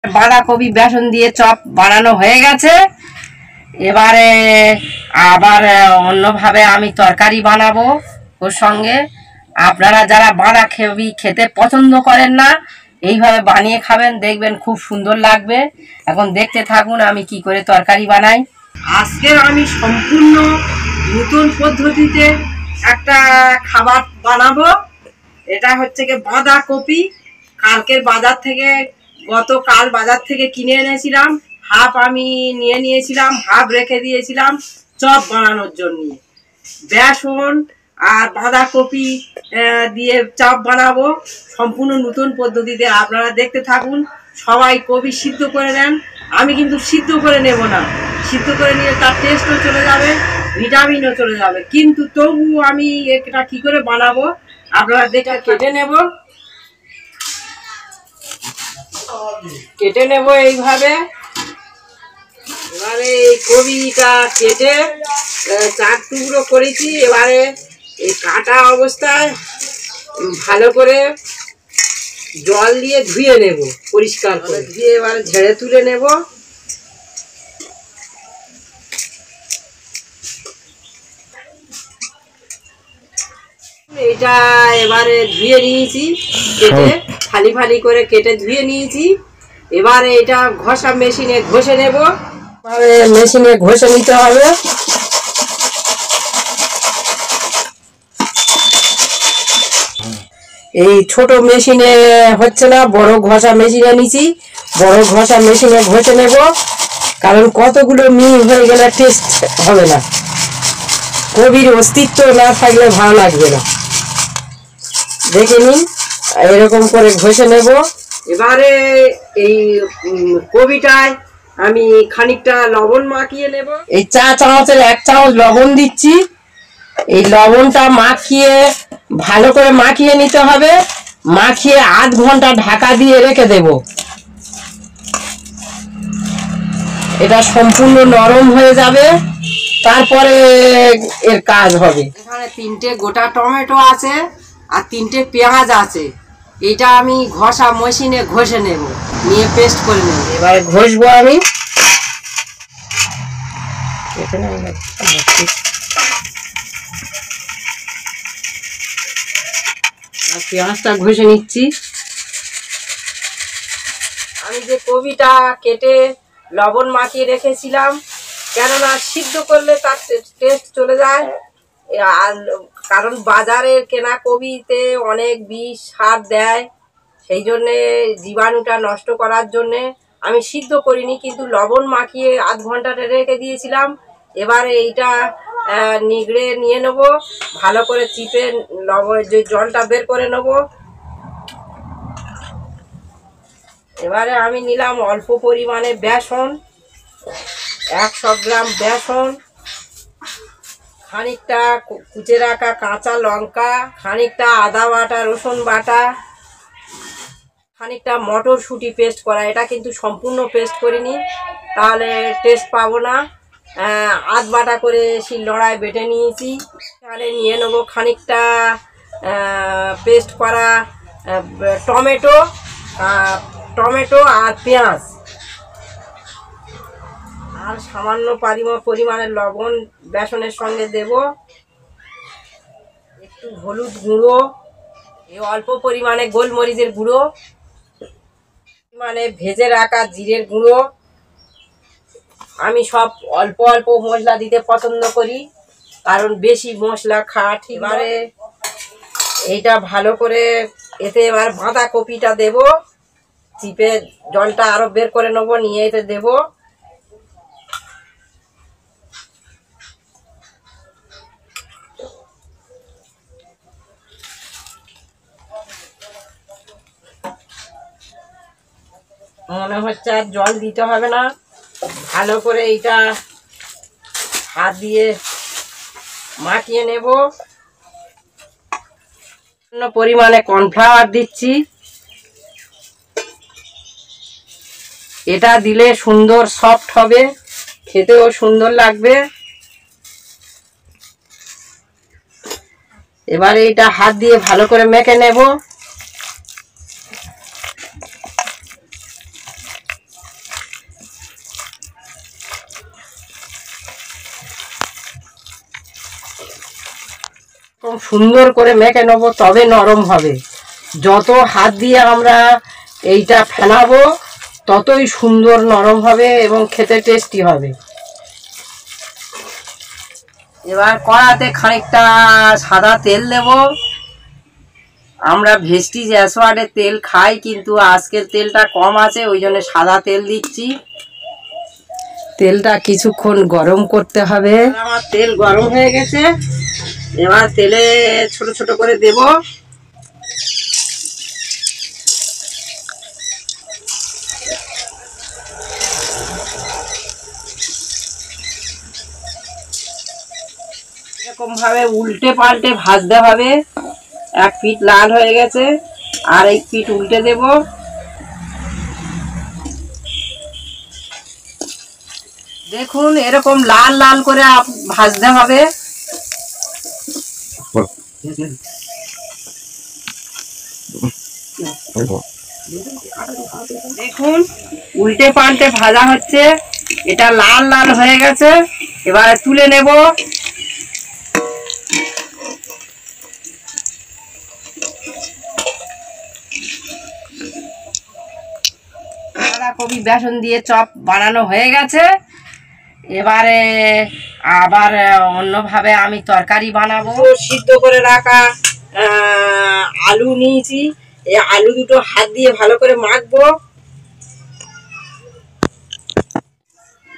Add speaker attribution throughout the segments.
Speaker 1: বাঁধাকপি বেসন দিয়ে চপ বানানো হয়ে গেছে। এবারে আবার অন্যভাবে আমি তরকারি বানাবো ওর সঙ্গে। আপনারা যারা বাঁধাকপি খেতে পছন্দ করেন না, এইভাবে বানিয়ে খাবেন, দেখবেন খুব সুন্দর লাগবে। এখন দেখতে থাকুন আমি কি করে তরকারি বানাই। আজকে আমি সম্পূর্ণ নতুন পদ্ধতিতে একটা খাবার বানাবো। এটা হচ্ছে কি বাঁধাকপি। কালকের বাজার থেকে, গতকাল বাজার থেকে কিনে এনেছিলাম। হাফ আমি নিয়ে নিয়েছিলাম, হাফ রেখে দিয়েছিলাম চপ বানানোর জন্য। বেসন আর বাঁধাকপি দিয়ে চপ বানাবো সম্পূর্ণ নতুন পদ্ধতিতে। আপনারা দেখতে থাকুন। সবাই কপি সিদ্ধ করে নেন, আমি কিন্তু সিদ্ধ করে নেব না। সিদ্ধ করে নিয়ে তার টেস্টও চলে যাবে, ভিটামিনও চলে যাবে। কিন্তু তবু আমি এটা কি করে বানাবো আপনারা দেখে কেটে নেব এইভাবে। এবারে এই কপিটা কেটে 4 টুকরো করেছি। এবারে এই কাটা অবস্থায় ভালো করে জল দিয়ে ধুয়ে নেব, পরিষ্কার করে ধুয়ে এবারে ঝেড়ে তুলে নেব। এটা এবারে ধুয়ে নিয়েছি, কেটে ফালি ফালি করে কেটে ধুয়ে নিয়েছি। এবারে এটা ঘষা মেশিনে ঘষে নেব। এবারে মেশিনে ঘষে নিতে হবে। এই ছোট মেশিনে হচ্ছে না, বড় ঘষা মেশিনে নিছি। বড় ঘষা মেশিনে ঘষে নেব, কারণ কতগুলো মিহি হয়ে গেলে টেস্ট হবে না। কবির অস্তিত্ব না থাকলে ভালো লাগবে না। দেখে নিন, এরকম করে ঘষে নেব। এবারে এই কবিটায় আমি খানিকটা লবণ মাখিয়ে নেব। এই চা চামচের 1 চামচ লবণ দিচ্ছি। এই লবণটা মাখিয়ে ভালো করে মাখিয়ে নিতে হবে। মাখিয়ে আধ ঘন্টা ঢাকা দিয়ে রেখে দেব। এটা সম্পূর্ণ নরম হয়ে যাবে, তারপরে এর কাজ হবে। এখানে 3টে গোটা টমেটো আছে আর 3টে পেঁয়াজ আছে। এটা আমি ঘষা মেশিনে ঘষে নেব, নিয়ে পেস্ট করে নেব। এবারে ঘষবো আমি। পেঁয়াজটা ঘষে নিচ্ছি। আমি যে কপিটা কেটে লবণ মাখিয়ে রেখেছিলাম, কেননা সিদ্ধ করলে তার টেস্ট চলে যায়। আর কারণ বাজারের কেনা কপিতে অনেক বিষ সার দেয়, সেই জন্যে জীবাণুটা নষ্ট করার জন্যে আমি সিদ্ধ করিনি, কিন্তু লবণ মাখিয়ে আধ ঘন্টা রেখে দিয়েছিলাম। এবারে এইটা নিগড়ে নিয়ে নেব, ভালো করে চিপে লবণ যে জলটা বের করে নেব। এবারে আমি নিলাম অল্প পরিমাণে বেসন, 100 গ্রাম বেসন, খানিকটা কুচে রাখা কাঁচা লঙ্কা, খানিকটা আদা বাটা, রসুন বাটা, খানিকটা মটরশুঁটি পেস্ট করা। এটা কিন্তু সম্পূর্ণ পেস্ট করিনি, তাহলে টেস্ট পাবো না। আধ বাটা করে শিলনোড়ায় বেটে নিয়েছি। এখানে নিয়ে নেব খানিকটা পেস্ট করা টমেটো আর পেঁয়াজ, আর সামান্য পরিমাণের লবণ বেসনের সঙ্গে দেব। একটু হলুদ গুঁড়ো, এই অল্প পরিমাণে গোলমরিচের গুঁড়ো, মানে ভেজে রাখা জিরের গুঁড়ো। আমি সব অল্প অল্প মশলা দিতে পছন্দ করি, কারণ বেশি মশলা খাওয়া ঠিক। এবারে এইটা ভালো করে এতে এবার বাঁধাকপিটা দেব, চিপে জলটা আরো বের করে নেবো, নিয়ে এতে দেব। মনে হচ্ছে আর জল দিতে হবে না। ভালো করে এইটা হাত দিয়ে মাখিয়ে নেব। পরিমাণে কর্নফ্লাওয়ার দিচ্ছি। এটা দিলে সুন্দর সফট হবে, খেতেও সুন্দর লাগবে। এবারে এটা হাত দিয়ে ভালো করে মেখে নেব। সুন্দর করে মেখে নেবো, তবে নরম হবে। যত হাত দিয়ে আমরা এইটা ফেনাবো ততই সুন্দর নরম হবে এবং খেতে টেস্টি হবে। এবার কড়াতে খানিকটা সাদা তেল দেব। আমরা ভেস্টিজ অ্যাসওয়ার্ডের তেল খাই, কিন্তু আজকের তেলটা কম আছে, ওই জন্য সাদা তেল দিচ্ছি। তেলটা কিছুক্ষণ গরম করতে হবে। আমার তেল গরম হয়ে গেছে, এবার তেলে ছোট ছোট করে দেব। এরকম ভাবে উল্টে পাল্টে ভাজতে হবে। এক পিঠ লাল হয়ে গেছে, আর এক পিঠ উল্টে দেব। দেখুন এরকম লাল লাল করে ভাজতে হবে। দেখুন উল্টে পাল্টে ভাজা হচ্ছে, এটা লাল লাল হয়ে গেছে। এবারে তুলে নেব। বাঁধাকপি বেসন দিয়ে চপ বানানো হয়ে গেছে। এবারে আবার অন্যভাবে আমি তরকারি বানাবো। সিদ্ধ করে রাখা আলু নিয়েছি, এই আলু দুটো হাত দিয়ে ভালো করে মাখবো।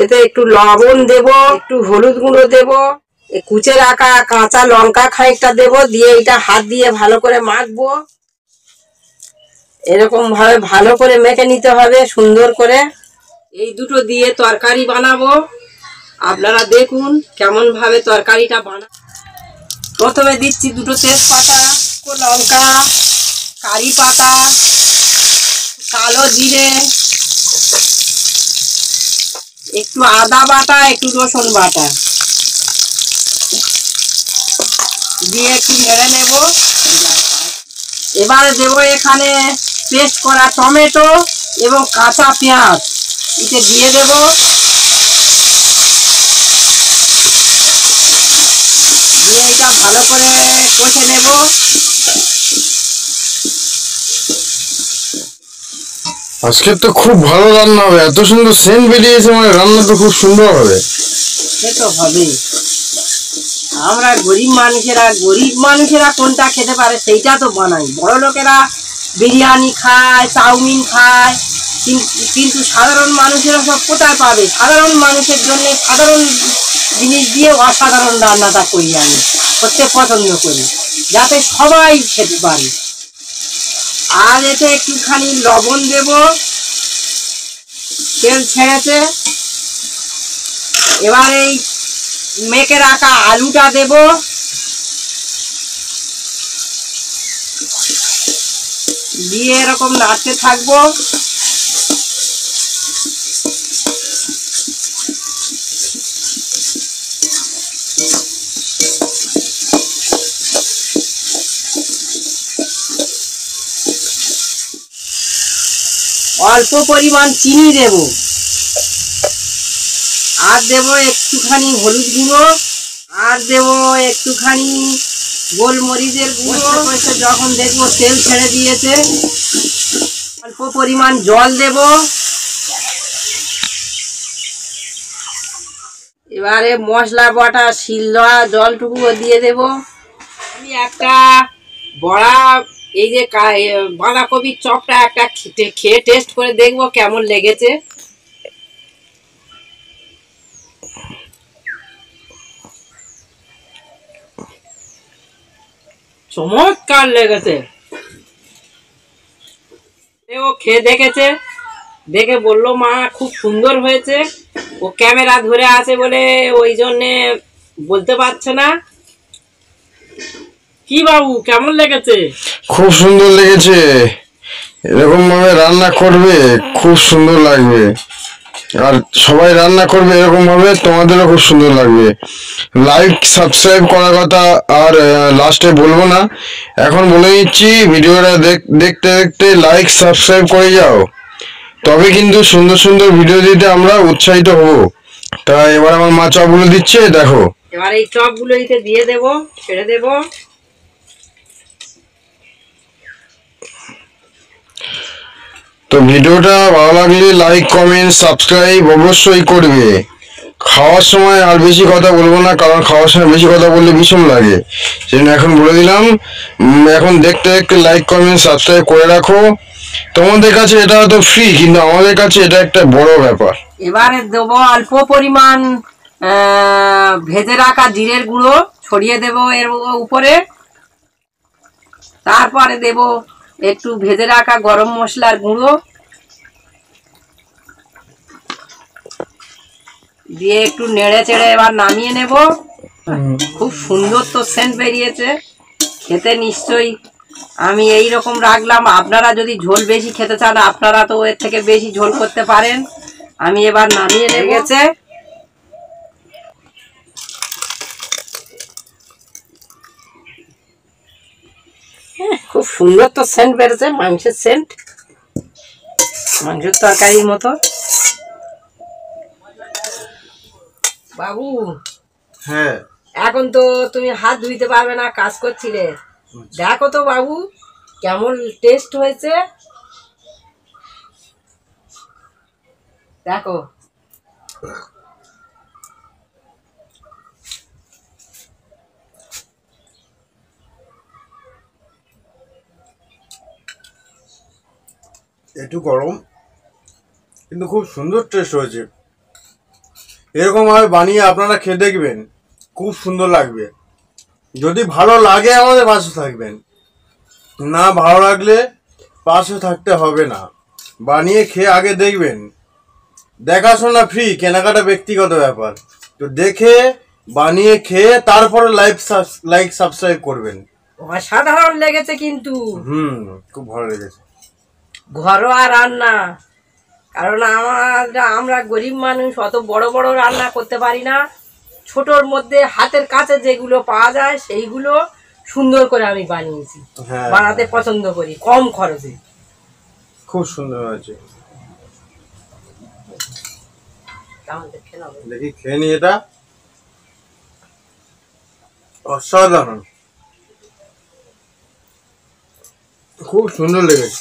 Speaker 1: এতে একটু লবণ দেব, একটু হলুদ গুঁড়ো দেব, কুচে রাখা কাঁচা লঙ্কা খানিকটা দেব, দিয়ে এটা হাত দিয়ে ভালো করে মাখবো। এরকম ভাবে ভালো করে মেখে নিতে হবে সুন্দর করে। এই দুটো দিয়ে তরকারি বানাবো। আপনারা দেখুন কেমন ভাবে তরকারিটা বানা। প্রথমে দিচ্ছি দুটো তেজপাতা, লঙ্কা, কারি পাতা, কালো জিরে, একটু আদা বাটা, একটু রসুন বাটা দিয়ে একটু নেড়ে নেব। এবারে দেব এখানে পেস্ট করা টমেটো এবং কাঁচা পেঁয়াজ, এটা দিয়ে দেব। দিয়ে এটা ভালো করে কষে নেব।
Speaker 2: আজকে তো খুব ভালো রান্না হবে, এত সুন্দর সেন্ট বেরিয়েছে, মানে রান্না তো খুব সুন্দর হবে।
Speaker 1: সে তো হবেই। আমরা গরিব মানুষেরা কোনটা খেতে পারে সেইটা তো বানাই। বড় লোকেরা বিরিয়ানি খায়, চাউমিন খায়, কিন্তু সাধারণ মানুষেরা সব কোথায় পাবে? সাধারণ মানুষের জন্য সাধারণ জিনিস দিয়ে অসাধারণ রান্নাটা করি, আমি করতে পছন্দ করি, যাতে সবাই খেতে পারে। আর এতে একটুখানি লবণ দেব। তেল ছেড়েছে, এবার এই মেখে রাখা আলুটা দেব। দিয়ে এরকম নাড়তে থাকবো। অল্প পরিমাণ চিনি দেব, আর দেব একটুখানি হলুদ গুঁড়ো, আর দেব একটুখানি গোলমরিচের গুঁড়ো। যখন দেখবো তেল ছেড়ে দিয়েছে, অল্প পরিমাণ জল দেব। এবারে মশলা বাটা শিলনোড়া জলটুকুও দিয়ে দেব। আমি একটা বড়া, এই যে বাঁধাকপির চপটা একটা খেয়ে টেস্ট করে দেখবো কেমন লেগেছে। চমৎকার লেগেছে। ও খেয়ে দেখেছে, দেখে বললো মা খুব সুন্দর হয়েছে। ও ক্যামেরা ধরে আছে বলে ওই জন্যে বলতে পারছে না। কি বাবু কেমন লেগেছে?
Speaker 2: খুব সুন্দর লেগেছে, এরকম ভাবে রান্না করবে খুব সুন্দর লাগবে, আর সবাই রান্না করবে এরকম ভাবে, তোমাদেরও খুব সুন্দর লাগবে। লাইক সাবস্ক্রাইব করার কথা আর লাস্টে বলবো না, এখন বলে দিচ্ছি, ভিডিওটা দেখতে দেখতে লাইক সাবস্ক্রাইব করে যাও, তবে কিন্তু সুন্দর সুন্দর ভিডিও দিতে আমরা উৎসাহিত হব। তা এবার আমার মা চপগুলো দিচ্ছে, দেখো।
Speaker 1: এবার এই চপগুলো দিয়ে দেবো, ছেড়ে দেবো।
Speaker 2: তো ভিডিওটা ভালো লাগলে লাইক কমেন্ট সাবস্ক্রাইব অবশ্যই করবে। খাওয়ার সময় আর বেশি কথা বলবো না, কারণ খাওয়ার সময় বেশি কথা বললে ভীষণ লাগে, সেজন্য এখন বলে দিলাম। এখন দেখতে দেখতে লাইক কমেন্ট সাবস্ক্রাইব করে রাখো। তোমাদের কাছে এটা হয়তো ফ্রি, কিন্তু আমাদের কাছে এটা একটা বড় ব্যাপার।
Speaker 1: এবারে দেবো অল্প পরিমাণ ভেজে রাখা জিরের গুঁড়ো, ছড়িয়ে দেবো এর উপরে। তারপরে দেব একটু ভেজে রাখা গরম মশলার গুঁড়ো, দিয়ে একটু নেড়ে চেড়ে এবার নামিয়ে নেব। খুব সুন্দর তো সেন্ট বেরিয়েছে, খেতে নিশ্চয়ই আমি এই রকম রাখলাম। আপনারা যদি ঝোল বেশি খেতে চান আপনারা তো এর থেকে বেশি ঝোল করতে পারেন। আমি এবার নামিয়ে নেব। গেছে খুব সুন্দর তো সেন্ট বেরোছে, মাংসের সেন্ট, মাংসের তরকারির মতো। বাবু
Speaker 2: হ্যাঁ,
Speaker 1: এখন তো তুমি হাত ধুইতে পারবে না, কাজ করছিলে। দেখো তো বাবু কেমন টেস্ট হয়েছে, দেখো।
Speaker 3: একটু গরম, কিন্তু খুব সুন্দর টেস্ট হয়েছে। এরকম ভাবে বানিয়ে আপনারা খেয়ে দেখবেন, খুব সুন্দর লাগবে। যদি ভালো লাগে আমাদের পাশে থাকবেন, না ভালো লাগলে পাশে থাকতে হবে না। বানিয়ে খেয়ে আগে দেখবেন। দেখাশোনা ফ্রি, কেনাকাটা ব্যক্তিগত ব্যাপার। তো দেখে বানিয়ে খেয়ে তারপরে লাইক সাবস্ক্রাইব করবেন।
Speaker 1: অসাধারণ লেগেছে কিন্তু,
Speaker 3: খুব ভালো লেগেছে।
Speaker 1: ঘরোয়া রান্না, কারণ আমরা গরিব মানুষ, অত বড় বড় রান্না করতে পারি না। ছোটর মধ্যে হাতের কাছে যেগুলো পাওয়া যায় সেইগুলো সুন্দর করে আমি বানিয়েছি।
Speaker 3: হ্যাঁ,
Speaker 1: বানাতে পছন্দ করি, কম খরচে।
Speaker 3: খুব সুন্দর হয়েছে। দেখি খেয়ে নি, এটা অসাধারণ, খুব সুন্দর লেগেছে।